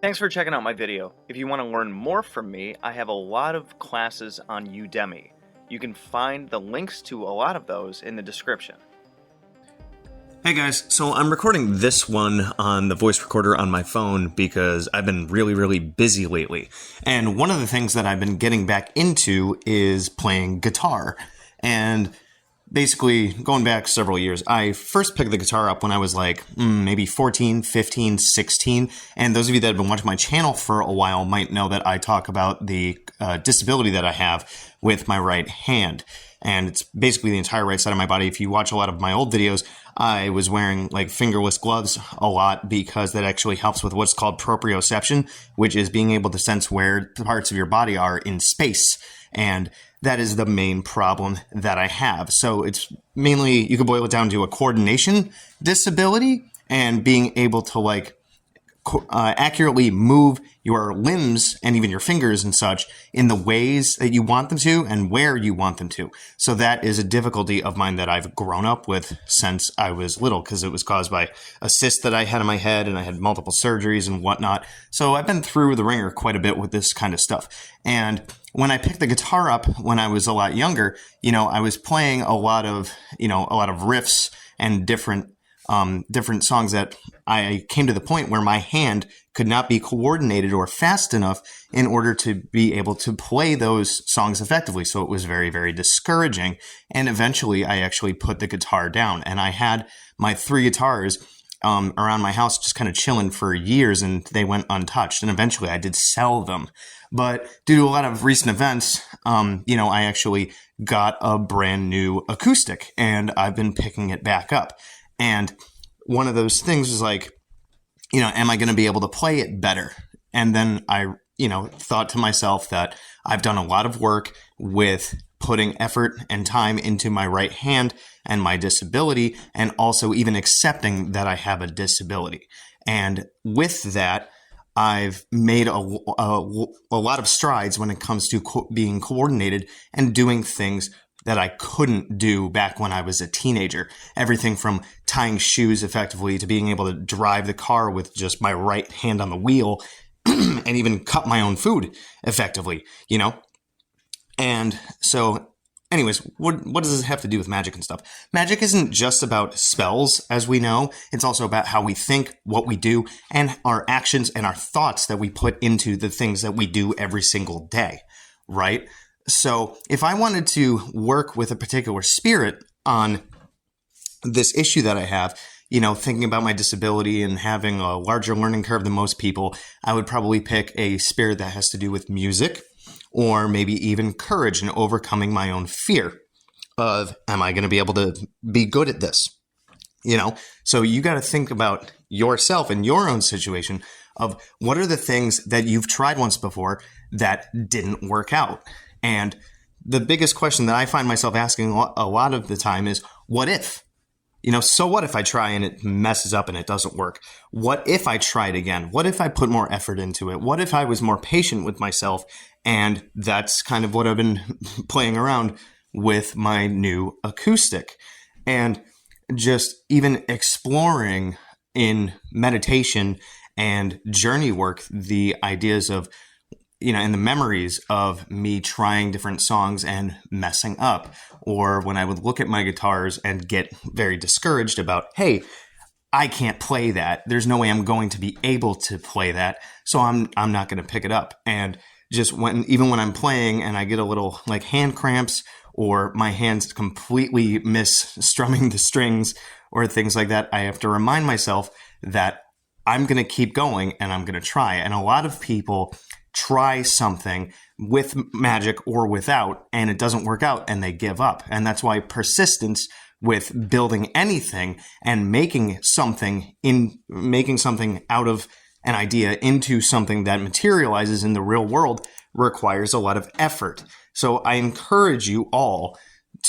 Thanks for checking out my video. If you want to learn more from me, I have a lot of classes on Udemy. You can find the links to a lot of those in the description. Hey guys, so I'm recording this one on the voice recorder on my phone because I've been really busy lately. And one of the things that I've been getting back into is playing guitar. And basically, going back several years, I first picked the guitar up when I was like maybe 14, 15, 16. And those of you that have been watching my channel for a while might know that I talk about the disability that I have with my right hand. And it's basically the entire right side of my body. If you watch a lot of my old videos, I was wearing like fingerless gloves a lot because that actually helps with what's called proprioception, which is being able to sense where parts of your body are in space. And that is the main problem that I have. So it's mainly, you could boil it down to a coordination disability and being able to accurately move your limbs and even your fingers and such in the ways that you want them to and where you want them to. So that is a difficulty of mine that I've grown up with since I was little because it was caused by a cyst that I had in my head and I had multiple surgeries and whatnot. So I've been through the ringer quite a bit with this kind of stuff. And when I picked the guitar up when I was a lot younger, I was playing a lot of riffs and different songs that I came to the point where my hand could not be coordinated or fast enough in order to be able to play those songs effectively. So it was very discouraging. And eventually I actually put the guitar down, and I had my 3 guitars around my house just kind of chilling for years, and they went untouched. And eventually I did sell them. But due to a lot of recent events, I actually got a brand new acoustic, and I've been picking it back up. And one of those things was like, am I going to be able to play it better? And then I, thought to myself that I've done a lot of work with putting effort and time into my right hand and my disability, and also even accepting that I have a disability. And with that, I've made a lot of strides when it comes to being coordinated and doing things that I couldn't do back when I was a teenager. Everything from tying shoes effectively to being able to drive the car with just my right hand on the wheel and even cut my own food effectively, And so anyways, what does this have to do with magic and stuff? Magic isn't just about spells, as we know. It's also about how we think, what we do, and our actions and our thoughts that we put into the things that we do every single day, right? So if I wanted to work with a particular spirit on this issue that I have, thinking about my disability and having a larger learning curve than most people, I would probably pick a spirit that has to do with music, or maybe even courage and overcoming my own fear of, am I going to be able to be good at this? So you got to think about yourself and your own situation of what are the things that you've tried once before that didn't work out. And the biggest question that I find myself asking a lot of the time is, what if? So what if I try and it messes up and it doesn't work? What if I tried again? What if I put more effort into it? What if I was more patient with myself? And that's kind of what I've been playing around with my new acoustic. And just even exploring in meditation and journey work the ideas of and the memories of me trying different songs and messing up, or when I would look at my guitars and get very discouraged about, hey, I can't play that. There's no way I'm going to be able to play that. So I'm not going to pick it up. And just even when I'm playing and I get a little like hand cramps, or my hands completely miss strumming the strings or things like that, I have to remind myself that I'm going to keep going and I'm going to try. And a lot of people try something with magic or without, and it doesn't work out and they give up. And that's why persistence with building anything and making something out of an idea into something that materializes in the real world requires a lot of effort. So I encourage you all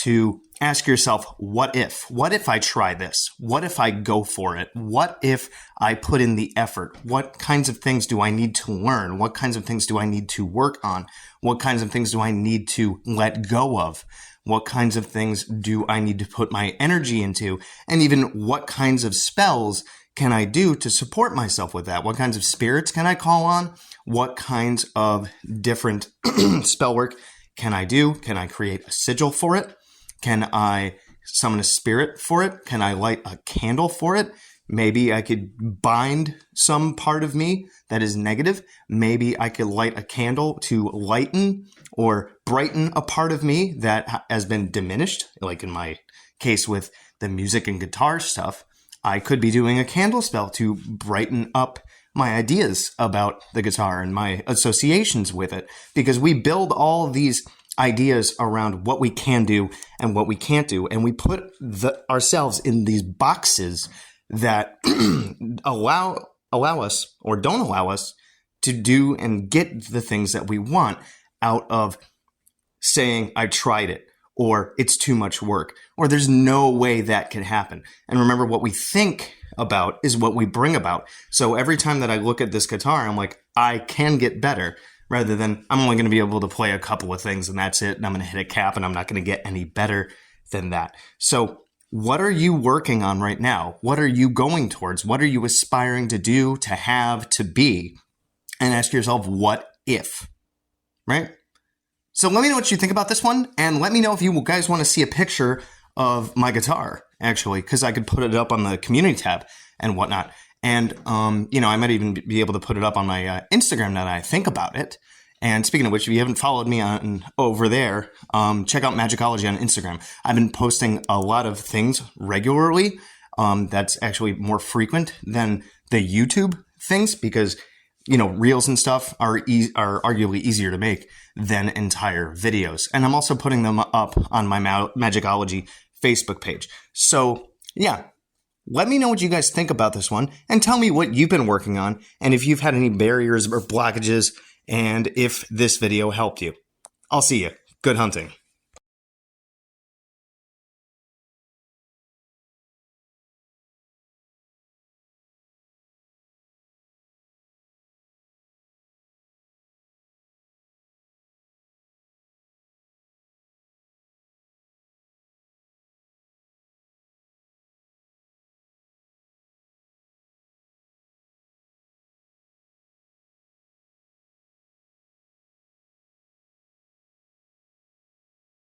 to ask yourself, what if? What if I try this? What if I go for it? What if I put in the effort? What kinds of things do I need to learn? What kinds of things do I need to work on? What kinds of things do I need to let go of? What kinds of things do I need to put my energy into? And even what kinds of spells can I do to support myself with that? What kinds of spirits can I call on? What kinds of different spell work can I do? Can I create a sigil for it? Can I summon a spirit for it? Can I light a candle for it? Maybe I could bind some part of me that is negative. Maybe I could light a candle to lighten or brighten a part of me that has been diminished. Like in my case with the music and guitar stuff, I could be doing a candle spell to brighten up my ideas about the guitar and my associations with it, because we build all of these ideas around what we can do and what we can't do, and we put ourselves in these boxes that allow us or don't allow us to do and get the things that we want out of saying, I tried it, or it's too much work, or there's no way that can happen. And remember, what we think about is what we bring about. So every time that I look at this guitar, I'm like, I can get better, rather than I'm only going to be able to play a couple of things and that's it, and I'm going to hit a cap and I'm not going to get any better than that. So what are you working on right now? What are you going towards? What are you aspiring to do, to have, to be? And ask yourself, what if? Right? So let me know what you think about this one, and let me know if you guys want to see a picture of my guitar, actually, because I could put it up on the community tab and whatnot. And, I might even be able to put it up on my Instagram now that I think about it. And speaking of which, if you haven't followed me on over there, check out Magickology on Instagram. I've been posting a lot of things regularly. That's actually more frequent than the YouTube things, because, reels and stuff are arguably easier to make than entire videos. And I'm also putting them up on my Magickology Facebook page. So, yeah. Let me know what you guys think about this one, and tell me what you've been working on, and if you've had any barriers or blockages, and if this video helped you. I'll see you. Good hunting.